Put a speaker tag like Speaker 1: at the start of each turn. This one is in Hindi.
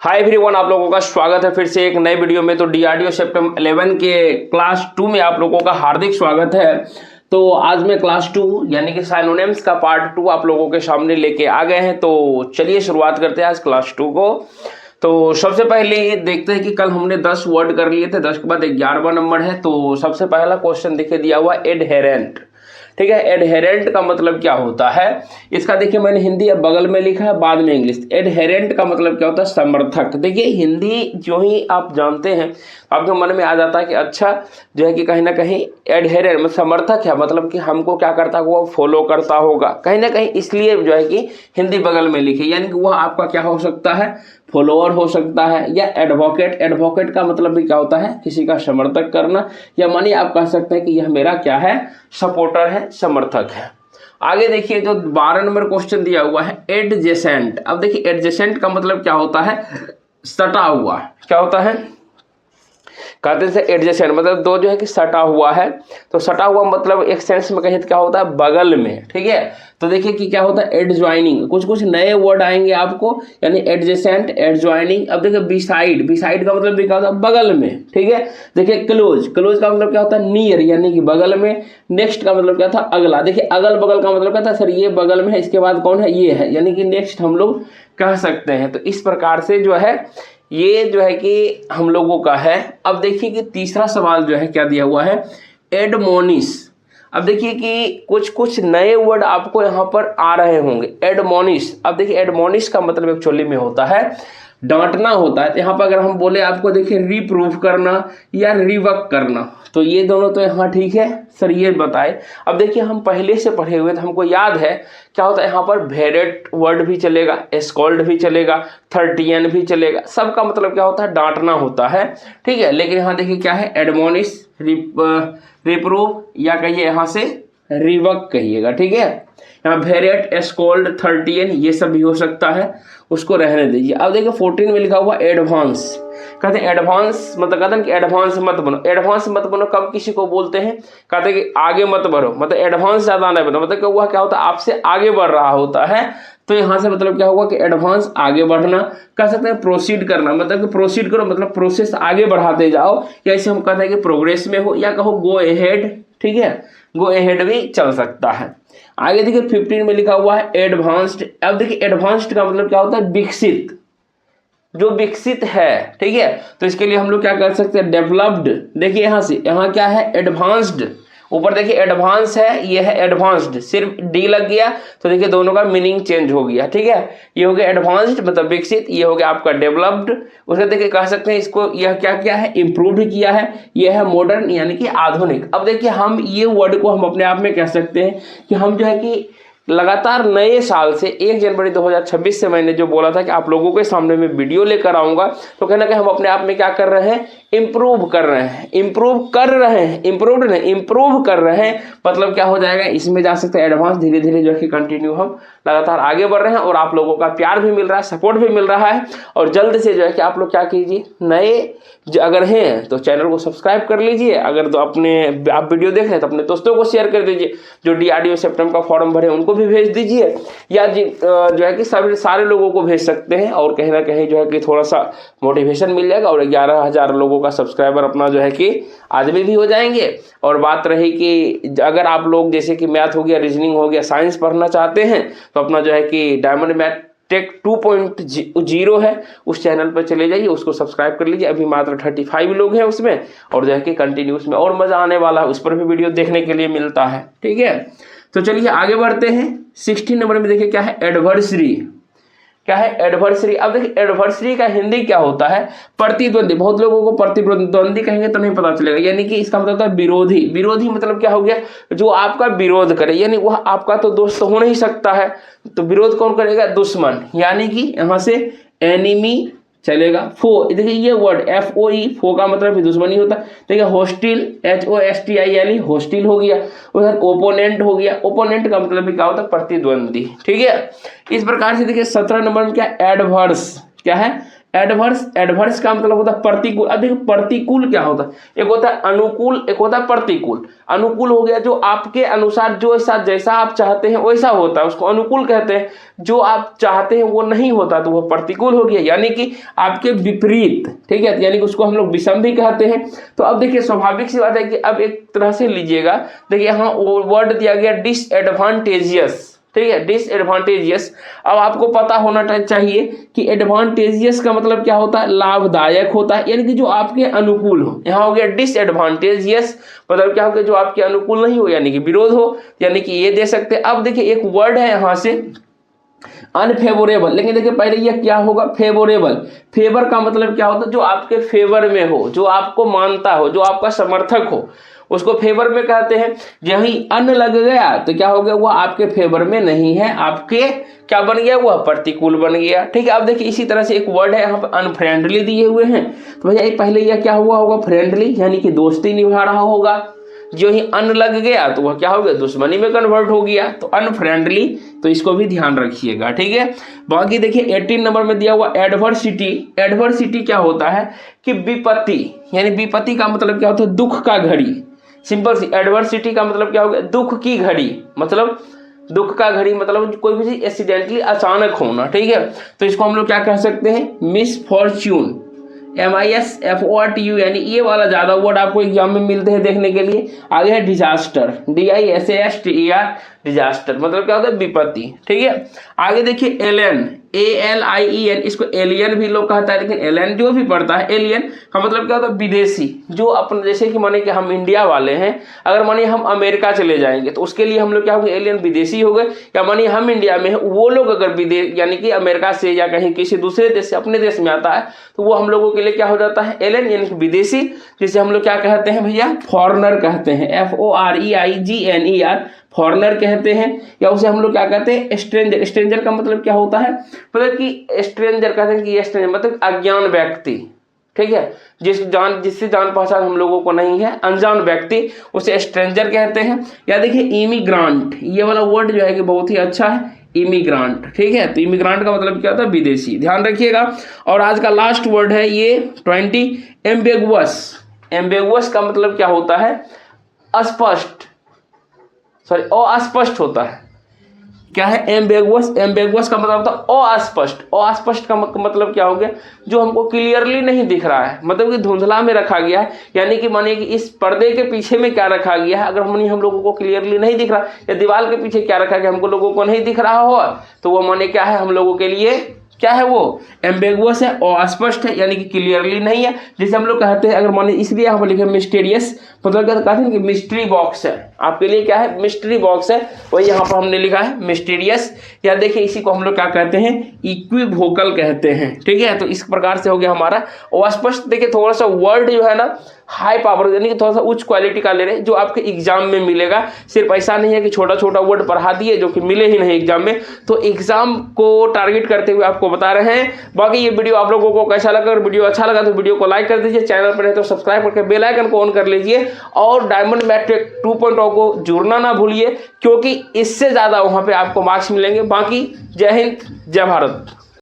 Speaker 1: हाय एवरीवन, आप लोगों का स्वागत है फिर से एक नए वीडियो में। तो डीआरडीओ सेप्टेम्बर 11 के क्लास 2 में आप लोगों का हार्दिक स्वागत है। तो आज मैं क्लास 2 यानी कि साइनोनिम्स का पार्ट 2 आप लोगों के सामने लेके आ गए हैं। तो चलिए शुरुआत करते हैं आज क्लास 2 को। तो सबसे पहले देखते हैं कि कल हमने 10 वर्ड कर लिए थे, 10 के बाद 11वां नंबर है। तो सबसे पहला क्वेश्चन देखिए दिया हुआ एडहेरेंट। ठीक है, एडहेरेंट का मतलब क्या होता है इसका देखिए मैंने हिंदी अब बगल में लिखा है, बाद में इंग्लिश। एडहेरेंट का मतलब क्या होता है? समर्थक। देखिए हिंदी जो ही आप जानते हैं आपके मन में आ जाता है कि अच्छा जो है कि कहीं ना कहीं एडहेरेंट मतलब समर्थक है, मतलब कि हमको क्या करता है वो फॉलो करता होगा कहीं ना कहीं, इसलिए जो है कि हिंदी बगल में लिखी। यानी कि वह आपका क्या हो सकता है? फॉलोअर हो सकता है। या एडवोकेट, एडवोकेट का मतलब भी क्या होता है? किसी का समर्थक करना। या मानिए आप कह सकते हैं कि यह मेरा क्या है? सपोर्टर है, समर्थक है। आगे देखिए जो 12 नंबर क्वेश्चन दिया हुआ है एडजेसेंट। अब देखिए एडजेसेंट का मतलब क्या होता है? सटा हुआ। क्या होता है? कहते हैं एडजेसेंट मतलब दो जो है कि सटा हुआ है। तो सटा हुआ मतलब एक सेंस में कहीं क्या होता है? बगल में। ठीक है, तो देखिए कि क्या होता है? एडजॉइनिंग। कुछ कुछ नए वर्ड आएंगे आपको, यानी एडजेसेंट, एडजॉइनिंग। अब देखिए बिसाइड, बिसाइड का मतलब भी क्या होता है? बगल में। ठीक है, देखिए क्लोज, क्लोज का मतलब क्या होता है? नियर, यानी कि बगल में। नेक्स्ट का मतलब क्या था? अगला। देखिए अगल बगल का मतलब क्या था? सर ये बगल में है, इसके बाद कौन है? ये है, यानी कि नेक्स्ट हम लोग कह सकते हैं। तो इस प्रकार से जो है ये जो है कि हम लोगों का है। अब देखिए कि तीसरा सवाल जो है क्या दिया हुआ है? एडमोनिस। अब देखिए कि कुछ कुछ नए वर्ड आपको यहाँ पर आ रहे होंगे। एडमोनिस। अब देखिए एडमोनिस का मतलब एक्चुअली में होता है डांटना होता है। तो यहाँ पर अगर हम बोले आपको देखिए रिप्रूव करना या रिवर्क करना, तो ये दोनों तो यहाँ ठीक है सर, ये बताए। अब देखिए हम पहले से पढ़े हुए तो हमको याद है क्या होता है यहाँ पर? वेरेट वर्ड भी चलेगा, स्कॉल्ड भी चलेगा, थर्टियन भी चलेगा। सबका मतलब क्या होता है? डांटना होता है। ठीक है, लेकिन यहाँ देखिए क्या है? एडमोनिस, रिप्रूव या कहिए यहाँ से रिवर्क कहिएगा। ठीक है, यहाँ वेरेट, स्कॉल्ड, थर्टियन ये सब भी हो सकता है, उसको रहने दीजिए। अब देखिए 14 में लिखा हुआ एडवांस। कहते हैं एडवांस मतलब कहते हैं कि एडवांस मत बनो। एडवांस मत बनो कब किसी को बोलते हैं? कहते हैं कि आगे मत बढ़ो, मतलब एडवांस ज्यादा नहीं बनो, मतलब कि वह क्या होता है? आपसे आगे बढ़ रहा होता है। तो यहाँ से मतलब क्या होगा कि एडवांस आगे बढ़ना। कह सकते हैं प्रोसीड करना, मतलब कि प्रोसीड करो मतलब प्रोसेस आगे बढ़ाते जाओ। या इसे हम कहते हैं कि प्रोग्रेस में हो, या कहो गो अहेड। ठीक है, गो अहेड भी चल सकता है। आगे देखिए 15 में लिखा हुआ है एडवांस्ड। अब देखिए एडवांस्ड का मतलब क्या होता है? विकसित, जो विकसित है। ठीक है, तो इसके लिए हम लोग क्या कर सकते हैं? डेवलप्ड। देखिए यहाँ से यहाँ क्या है? एडवांस्ड। ऊपर देखिए एडवांस है, ये है एडवांस्ड, सिर्फ डी लग गया तो देखिए दोनों का मीनिंग चेंज हो गया। ठीक है, ये हो गया एडवांस्ड मतलब विकसित, ये हो गया आपका डेवलप्ड। उसके देखिए कह सकते हैं इसको, यह क्या किया है? इम्प्रूव्ड किया है। यह है मॉडर्न यानी कि आधुनिक। अब देखिए हम ये वर्ड को हम अपने आप में कह सकते हैं कि हम जो है कि लगातार नए साल से 1 जनवरी 2026 से मैंने जो बोला था कि आप लोगों के सामने में वीडियो लेकर आऊंगा, तो कहना कि हम अपने आप में क्या कर रहे हैं? इम्प्रूव कर रहे हैं, इम्प्रूव कर रहे हैं, इम्प्रूव्ड नहीं इम्प्रूव कर रहे हैं। मतलब क्या हो जाएगा? इसमें जा सकते हैं एडवांस। धीरे धीरे जो है कि कंटिन्यू हम लगातार आगे बढ़ रहे हैं और आप लोगों का प्यार भी मिल रहा है, सपोर्ट भी मिल रहा है। और जल्द से जो है कि आप लोग क्या कीजिए, नए अगर हैं तो चैनल को सब्सक्राइब कर लीजिए। अगर तो अपने आप वीडियो देख रहे हैं तो अपने दोस्तों को शेयर कर दीजिए। जो डीआरडीओ सेप्टेम्बर का फॉर्म भरे उनको भी भेज दीजिए, या जो है कि सारे लोगों को भेज सकते हैं। और कहीं ना कहीं जो है कि थोड़ा सा मोटिवेशन मिल जाएगा और 11,000 लोगों का सब्सक्राइबर अपना जो है कि आदमी भी हो जाएंगे। और बात रही कि अगर आप लोग जैसे कि मैथ हो गया, रीजनिंग हो गया, साइंस पढ़ना चाहते हैं तो अपना जो है कि डायमंड मैथ टेक 2.0 है, उस चैनल पर चले जाइए, उसको सब्सक्राइब कर लीजिए। अभी मात्र 35 लोग हैं उसमें, और जो है कि कंटिन्यूस में और मजा आने वाला है, उस पर भी वीडियो देखने के लिए मिलता है। ठीक है, तो चलिए आगे बढ़ते हैं। 16 नंबर में देखिए क्या है? एडवर्सरी। क्या है? एडवर्सरी। अब देखिए एडवर्सरी का हिंदी क्या होता है? प्रतिद्वंदी। बहुत लोगों को प्रतिद्वंदी कहेंगे तो नहीं पता चलेगा, यानी कि इसका मतलब है विरोधी। विरोधी मतलब क्या हो गया? जो आपका विरोध करे, यानी वह आपका तो दोस्त हो नहीं सकता है, तो विरोध कौन करेगा? दुश्मन। यानी कि यहाँ से एनिमी चलेगा। फो, देखिए ये वर्ड FOE, फो का मतलब भी दुश्मनी होता है। देखिए हॉस्टिल, HOSTIL हॉस्टिल हो गया। उधर ओपोनेंट हो गया। ओपोनेंट का मतलब भी क्या होता है? प्रतिद्वंदी। ठीक है, इस प्रकार से देखिए 17 नंबर में क्या? एडवर्स। क्या है? एडवर्स, एडवर्स का मतलब होता है प्रतिकूल। अब देखिए प्रतिकूल क्या होता है, एक होता है अनुकूल, एक होता है प्रतिकूल। अनुकूल हो गया जो आपके अनुसार जो ऐसा जैसा आप चाहते हैं वैसा होता है, उसको अनुकूल कहते हैं। जो आप चाहते हैं वो नहीं होता तो वो प्रतिकूल हो गया, यानी कि आपके विपरीत, ठीक है, यानी कि उसको हम लोग विषम भी कहते हैं। तो अब देखिए स्वाभाविक सी बात है कि अब एक तरह से लीजिएगा, देखिए यहाँ वर्ड दिया गया डिसएडवांटेजियस, ठीक है, डिसएडवांटेजियस। अब आपको पता होना चाहिए कि एडवांटेजियस का मतलब क्या होता है, लाभदायक होता है, यानी कि जो आपके अनुकूल हो। यहाँ हो गया डिसएडवांटेजियस, मतलब क्या हो गया, जो आपके अनुकूल नहीं हो, यानी कि विरोध हो, यानी कि ये दे सकते हैं। अब देखिए एक वर्ड है यहाँ से अनफेवरेबल, लेकिन देखिए पहले ये क्या होगा, फेवरेबल। फेवर का मतलब क्या होता है, जो आपके फेवर में हो, जो आपको मानता हो, जो आपका समर्थक हो, उसको फेवर में कहते हैं। यही अन लग गया तो क्या हो गया, वो आपके फेवर में नहीं है, आपके क्या बन गया, वह प्रतिकूल बन गया, ठीक है। अब देखिए इसी तरह से एक वर्ड है यहाँ पर अनफ्रेंडली दिए हुए हैं, तो भैया पहले यह क्या हुआ होगा, फ्रेंडली, यानी कि दोस्ती निभा रहा होगा। जो ही अन लग गया तो वह क्या हो गया, दुश्मनी में कन्वर्ट हो गया, तो अनफ्रेंडली, तो इसको भी ध्यान रखिएगा, ठीक है। बाकी देखिए 18 नंबर में दिया हुआ एडवर्सिटी। एडवर्सिटी क्या होता है कि विपत्ति, यानी विपत्ति का मतलब क्या होता है, दुख का घड़ी। सिंपल सी एडवर्सिटी का मतलब क्या हो गया, दुख की घड़ी, मतलब दुख का घड़ी मतलब कोई भी चीज एक्सीडेंटली अचानक होना, ठीक है। तो इसको हम लोग क्या कह सकते हैं, मिसफॉर्च्यून, MISFORTU, यानी ये वाला ज्यादा वर्ड आपको एग्जाम में मिलते हैं देखने के लिए। आगे है डिजास्टर, DISASTER, डिजास्टर मतलब क्या होता है, विपत्ति, ठीक है। आगे देखिए एलियन, ALIEN, इसको एलियन भी लोग कहता है, लेकिन एलियन जो भी पढ़ता है, एलियन का मतलब क्या होता है, विदेशी। जो अपन जैसे कि माने कि हम इंडिया वाले हैं, अगर मानिए हम अमेरिका चले जाएंगे तो उसके लिए हम लोग क्या होंगे, एलियन विदेशी हो गए। या मानिए हम इंडिया में हैं, वो लोग अगर विदेश यानी कि अमेरिका से या कहीं किसी दूसरे देश से अपने देश में आता है तो वो हम लोगों के लिए क्या हो जाता है, एलियन, यानी कि विदेशी, जिसे हम लोग क्या कहते हैं भैया, फॉरेनर कहते हैं, FOREIGNER, फॉरेनर कहते हैं। या उसे हम लोग क्या कहते हैं, स्ट्रेंजर। स्ट्रेंजर का मतलब क्या होता है, मतलब कि स्ट्रेंजर कहते हैं कि स्ट्रेंजर मतलब अज्ञान व्यक्ति, ठीक है, जिससे जान पहचान हम लोगों को नहीं है, अनजान व्यक्ति, उसे स्ट्रेंजर कहते हैं। या देखिए इमिग्रांट, ये वाला वर्ड जो है कि बहुत ही अच्छा है, इमिग्रांट, ठीक है। तो इमिग्रांट का मतलब क्या होता है, विदेशी, ध्यान रखिएगा। और आज का लास्ट वर्ड है ये 20, एम्बिगुअस। एम्बिगुअस का मतलब क्या होता है, अस्पष्ट, सॉरी अस्पष्ट होता है। क्या है एम्बिगुअस, एम्बिगुअस का मतलब होता है अस्पष्ट। अस्पष्ट का मतलब क्या हो गया, जो हमको क्लियरली नहीं दिख रहा है, मतलब कि धुंधला में रखा गया है, यानी कि मानिए कि इस पर्दे के पीछे में क्या रखा गया है, अगर हम लोगों को क्लियरली नहीं दिख रहा, या दीवार के पीछे क्या रखा गया हमको लोगों को नहीं दिख रहा हो, तो वो माने क्या है, हम लोगों के लिए क्या है, वो एम्बिगुअस है और अस्पष्ट है, यानी कि क्लियरली नहीं है। जैसे हम लोग कहते हैं, अगर माने इसलिए हम लिखे मिस्टीरियस, मतलब कहते हैं कि मिस्ट्री बॉक्स है, आपके लिए क्या है, मिस्ट्री बॉक्स है, वही यहाँ पर हमने लिखा है मिस्टीरियस। या देखिए इसी को हम लोग क्या कहते हैं, इक्विवोकल कहते हैं, ठीक है। तो इस प्रकार से हो गया हमारा अस्पष्ट। देखिए थोड़ा सा वर्ड जो है ना हाई पावर, यानी कि थोड़ा सा उच्च क्वालिटी का ले रहे हैं, जो आपके एग्जाम में मिलेगा। सिर्फ ऐसा नहीं है कि छोटा छोटा वर्ड पढ़ा दिए जो कि मिले ही नहीं एग्जाम में, तो एग्जाम को टारगेट करते हुए आपको बता रहे हैं। बाकी ये वीडियो आप लोगों को कैसा लगा, अगर वीडियो अच्छा लगा तो वीडियो को लाइक कर दीजिए, चैनल पर है तो सब्सक्राइब करके बेल आइकन को ऑन कर लीजिए, और डायमंड मैट्रिक 2.0 को जुड़ना ना भूलिए, क्योंकि इससे ज़्यादा वहाँ पे आपको मार्क्स मिलेंगे। बाकी जय हिंद, जय भारत।